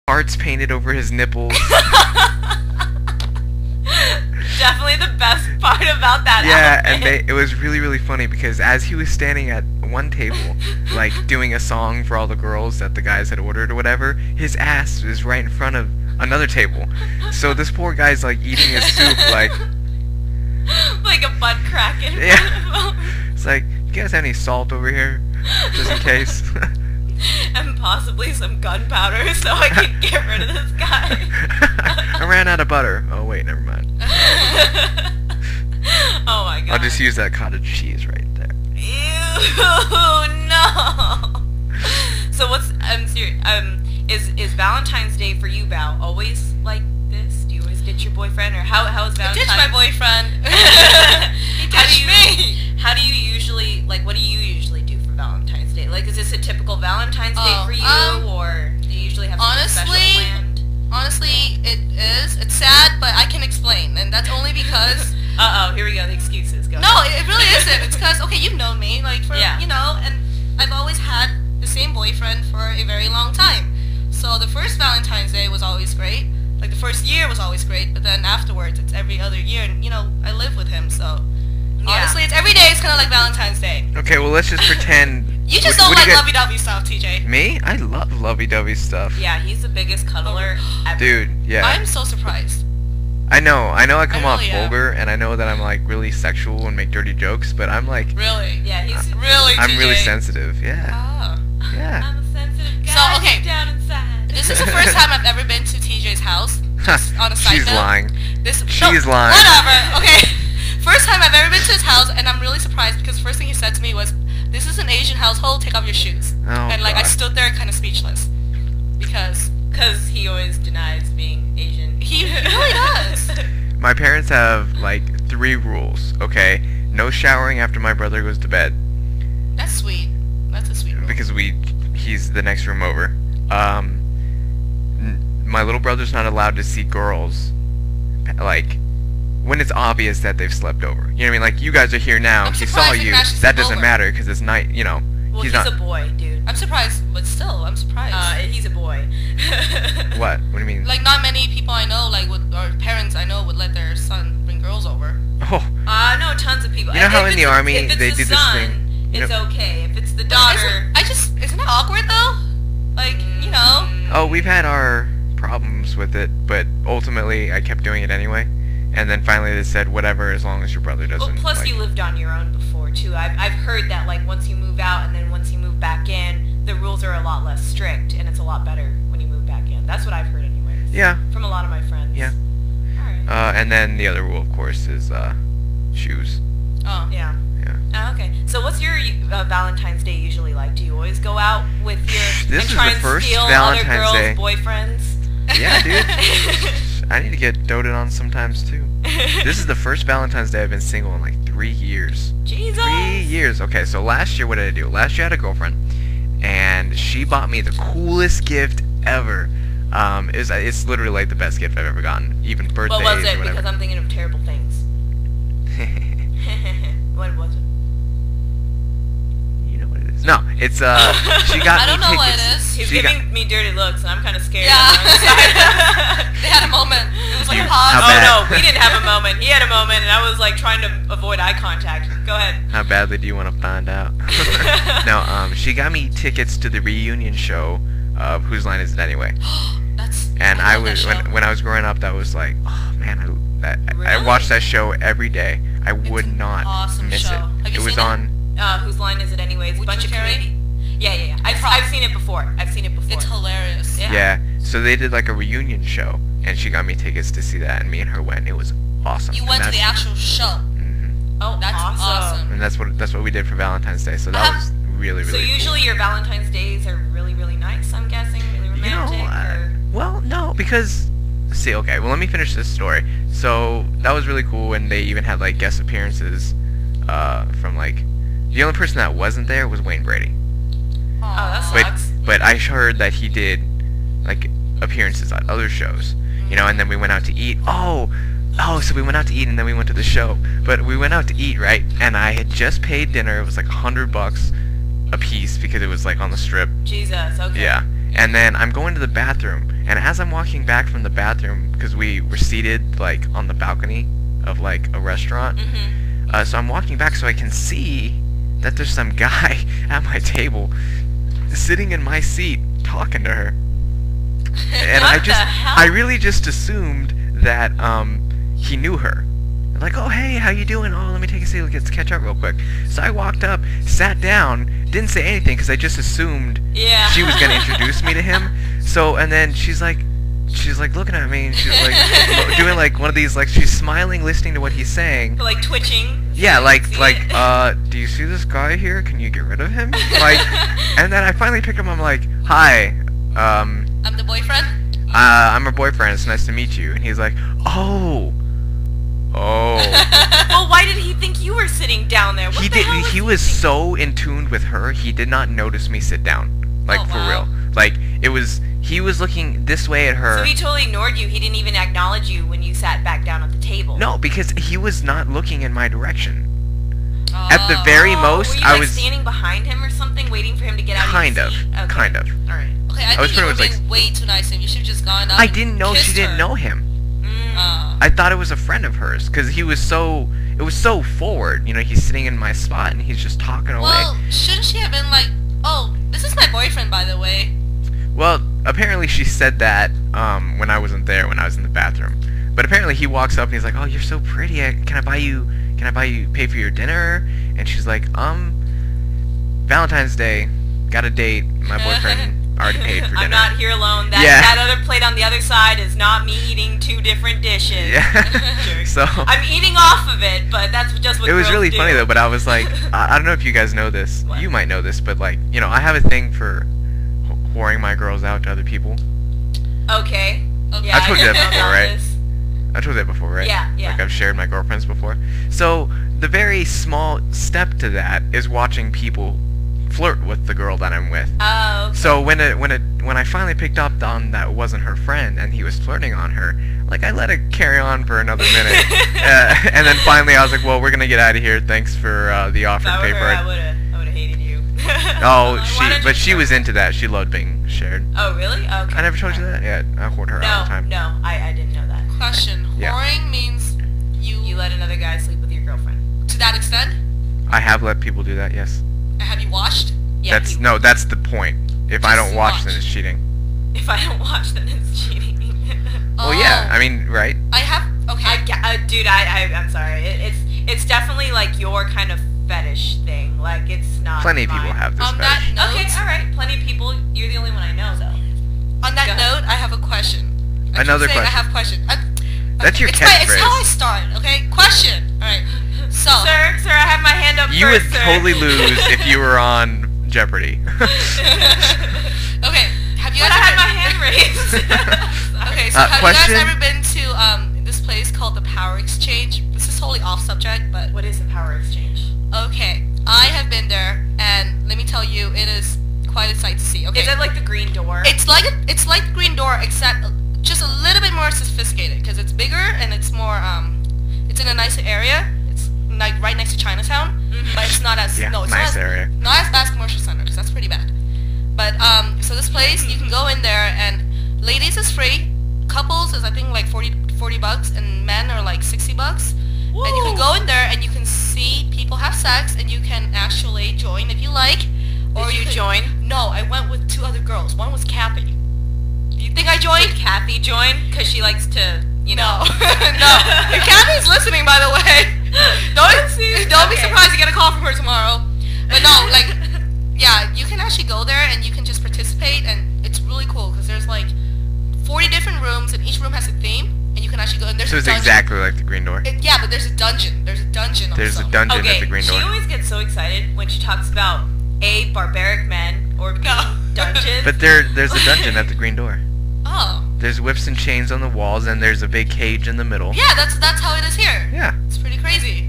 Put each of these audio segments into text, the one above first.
hearts painted over his nipples. Definitely the best part about that outfit. And it was really, really funny because as he was standing at one table, like doing a song for all the girls that the guys had ordered or whatever, his ass is right in front of another table. So this poor guy's like eating his soup like a butt crack in yeah. front of him. It's like, you guys have any salt over here? Just in case. And possibly some gunpowder so I can get rid of this guy. I ran out of butter. Oh wait, never mind. Oh my god. I'll just use that cottage cheese right there. Ew, no. So I'm serious. Is Valentine's Day for you, Val, always like this? Do you always ditch your boyfriend, or how is Valentine's? I ditched my boyfriend. He ditched me. How do you usually, like, what do you usually do for Valentine's Day? Like, is this a typical Valentine's Day for you, or do you usually have something special planned? Honestly, it is. It's sad, but I can explain, and that's only because... Uh-oh, here we go, the excuses. Go No, ahead. it really isn't. It's because, okay, you've known me, like, for, you know, and I've always had the same boyfriend for a very long time. So the first Valentine's Day was always great. Like, the first year was always great, but then afterwards, it's every other year, and, you know, I live with him, so... Honestly, it's every day. It's kind of like Valentine's Day. Okay, well, let's just pretend... You just don't like lovey-dovey stuff, TJ. Me? I love lovey-dovey stuff. Yeah, he's the biggest cuddler ever. Dude, yeah. I'm so surprised. I know I come off really vulgar, and I know that I'm, like, really sexual and make dirty jokes, but I'm, like... Really? Yeah, he's... Really, TJ? I'm really sensitive, yeah. Ah. Yeah. I'm a sensitive guy. So, okay. Down inside. This is the first time I've ever been to TJ's house. Just on a side She's note. lying. She's No, lying. Whatever, okay. First time I've ever been to his house, and I'm really surprised because the first thing he said to me was, "This is an Asian household, take off your shoes." Oh, and like, God. I stood there kind of speechless. Because he always denies being Asian. he really does. My parents have, like, 3 rules, okay? No showering after my brother goes to bed. That's sweet. That's a sweet rule. Because he's the next room over. My little brother's not allowed to see girls, like, when it's obvious that they've slept over. You know what I mean? Like, you guys are here now, he saw you, that doesn't matter because it's night, you know. Well, he's a boy, dude. I'm surprised, but still, I'm surprised. He's a boy. What? What do you mean? Like, not many people I know, like, or parents I know would let their son bring girls over. Oh. I know tons of people. You know how in the army if it's they the do this son, thing? It's okay. If it's the daughter... Isn't it awkward, though? Like, you know. Oh, we've had our problems with it, but ultimately I kept doing it anyway. And then finally they said, whatever, as long as your brother doesn't... Well, plus like, you lived on your own before, too. I've heard that, like, once you move out and then once you move back in, the rules are a lot less strict, and it's a lot better when you move back in. That's what I've heard anyways. Yeah. From a lot of my friends. Yeah. Alright. And then the other rule, of course, is shoes. Oh. Yeah. Yeah. Okay. So what's your Valentine's Day usually like? Do you always go out with your... This and is try the and first steal Valentine's other girls' Day. boyfriends? Yeah, dude. I need to get doted on sometimes, too. This is the first Valentine's Day I've been single in, like, 3 years. Jesus! 3 years. Okay, so last year, what did I do? Last year I had a girlfriend, and she bought me the coolest gift ever. It's literally, like, the best gift I've ever gotten. Even birthdays What was it? or whatever. Because I'm thinking of terrible things. What was it? You know what it is. No, it's, she got I don't me know what tickets. it is. He's She giving me dirty looks, and I'm kind of scared. Yeah. They had a moment. It was like a pause. How Oh bad? no, we didn't have a moment. He had a moment, and I was like trying to avoid eye contact. Go ahead. How badly do you want to find out? No, she got me tickets to the reunion show of Whose Line Is It Anyway? And I was when I was growing up, that was like, oh man, I Really? watched that show every day. I would not awesome miss show. it. Have you It was seen it? on. Whose line is it anyways? Would Bunch you of carry? Canadian. Yeah. I've seen it before. It's hilarious. Yeah. Yeah. So they did like a reunion show, and she got me tickets to see that, and me and her went. It was awesome. You And went to the that's- actual show. Mhm. Oh, That's awesome. And that's what we did for Valentine's Day. So that was really So really. usually your Valentine's days are really really nice. I'm guessing really cool. romantic. Well, no, because see, okay, well let me finish this story. So that was really cool, and they even had like guest appearances from like the only person that wasn't there was Wayne Brady. Oh, that But sucks. but I heard that he did like appearances at other shows, you know, and then we went out to eat. So we went out to eat and then we went to the show. But we went out to eat, right? And I had just paid dinner. It was like $100 a piece because it was like on the strip. Jesus. Okay. Yeah. And then I'm going to the bathroom And as I'm walking back from the bathroom, because we were seated like on the balcony of like a restaurant, so I'm walking back so I can see that there's some guy at my table sitting in my seat talking to her. And I really just assumed that he knew her. Like, oh hey, how you doing? Oh, let me take a seat. Let's catch up real quick. So I walked up, sat down, didn't say anything because I just assumed she was gonna introduce me to him. So and then she's like looking at me, and she's like doing like one of these, like she's smiling, listening to what he's saying, like twitching. Yeah, do you see this guy here? Can you get rid of him? Like, and then I finally picked him. I'm like, hi, I'm the boyfriend. I'm her boyfriend. It's nice to meet you. And he's like, oh. Well, why did he think you were sitting down there? He was so in tune with her, he did not notice me sit down. Like, for real. Like, he was looking this way at her. So he totally ignored you. He didn't even acknowledge you when you sat back down at the table. No, because he was not looking in my direction. At the very most, I was standing behind him or something, waiting for him to get out of his seat? Okay. Kind of. All right. Okay, I think you were being way too nice to him. You should have just gone up. I didn't know she didn't know him. I thought it was a friend of hers because it was so forward. You know, he's sitting in my spot and he's just talking away. Well, shouldn't she have been like, oh, this is my boyfriend, by the way? Well, apparently she said that when I wasn't there, when I was in the bathroom. But apparently he walks up and he's like, oh, you're so pretty. Can I buy you, pay for your dinner? And she's like, Valentine's Day, got a date. My boyfriend already paid for dinner. I'm not here alone. That other plate on the other side is not me eating two different dishes. Yeah. So I'm eating off of it, but that's just what it was girls really do. funny though. But I was like, I don't know if you guys know this. What? You might know this, but like, you know, I have a thing for whoring my girls out to other people. Okay. Yeah, I told you that before, right? This. I told you that before, right? Yeah. Like I've shared my girlfriends before. So the very small step to that is watching people flirt with the girl that I'm with. Oh. Okay. So when I finally picked up on that it wasn't her friend and he was flirting on her, like I let it carry on for another minute, and then finally I was like, well, we're gonna get out of here. Thanks for the offered paper. I would have hated you. Oh, she was into that. She loved being shared. Oh really? Okay. I never told you that. Yeah, I hoard her all the time. No, I didn't know that. Question: whoring means you let another guy sleep with your girlfriend. To that extent? I have let people do that. Yes. Have you watched? Yeah. That's the point. If I don't watch, then it's cheating. If I don't watch, then it's cheating. Well, yeah. I mean, right? I have. Okay. Dude, I'm sorry. It's definitely like your kind of fetish thing. Like it's not. Plenty of people have this On fetish. that note, okay, all right. Plenty of people. You're the only one I know, though. On that note, I have a question. Another question. I have a question. That's your it's catchphrase. It's how I start. Okay. Question. All right. So. Sir, I have my hand up. You first, would sir. totally lose if you were on Jeopardy. Okay. Have you But guys I had my hand raised. Okay, so have question? you guys ever been to this place called the Power Exchange? This is totally off subject, but What is the Power Exchange? okay, I have been there, and let me tell you, it is quite a sight to see. Okay, Is it like the green door? it's like Green Door, except just a little bit more sophisticated because it's bigger and it's more it's in a nicer area. It's like right next to Chinatown, but it's not as Yeah, no, it's nice not as, area. not as bad as commercial centers. That's pretty bad. But so this place, you can go in there, and ladies is free. Couples is I think like $40, and men are like $60. Woo. And you can go in there and you can see people have sex, and you can actually join if you like. Did you can join? No, I went with two other girls. One was Kathy. Do you think I joined? Did Kathy join? Because she likes to, you know. No. If Kathy's listening, by the way. Don't be surprised to get a call from her tomorrow. But no, like, yeah, you can actually go there and you can just participate, and it's really cool because there's like 40 different rooms, and each room has a theme, and you can actually go. And there's So a it's dungeon. Exactly like the Green Door. Yeah, but there's a dungeon. There's a dungeon. There's also. a dungeon Okay, at the Green Door. she always gets so excited when she talks about A, barbaric men, or B, dungeons. But there's a dungeon at the Green Door. Oh. There's whips and chains on the walls, and there's a big cage in the middle. Yeah, that's how it is here. Yeah. It's pretty crazy.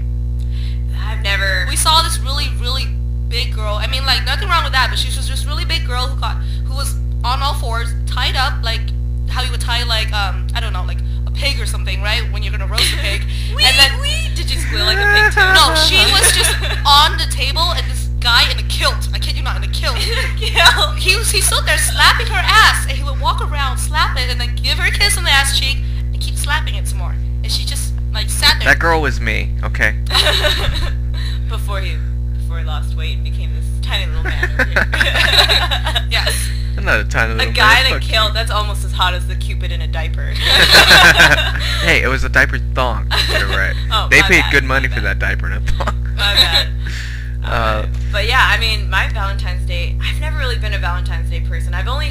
I've never... We saw this really, really big girl. I mean, like, nothing wrong with that, but she was this really big girl who was on all fours, tied up, like how you would tie, like, I don't know, like a pig or something, right? When you're gonna roast a pig. Did you squeal like a pig too? No, she was just on the table, and guy in a kilt. I kid you not, in a kilt. Kilt. He stood there slapping her ass, and he would walk around, slap it, and then give her a kiss on the ass cheek, and keep slapping it some more. And she just like sat there. That girl was me. Okay. before he lost weight and became this tiny little man over here. Yes. I'm not a tiny little A guy man. in a kilt, that's almost as hot as the Cupid in a diaper. Hey, it was a diaper thong. You're right. Oh, They my paid bad, good my money for bad. that diaper and a thong. My bad. But yeah, I mean, my Valentine's Day, I've never really been a Valentine's Day person. I've only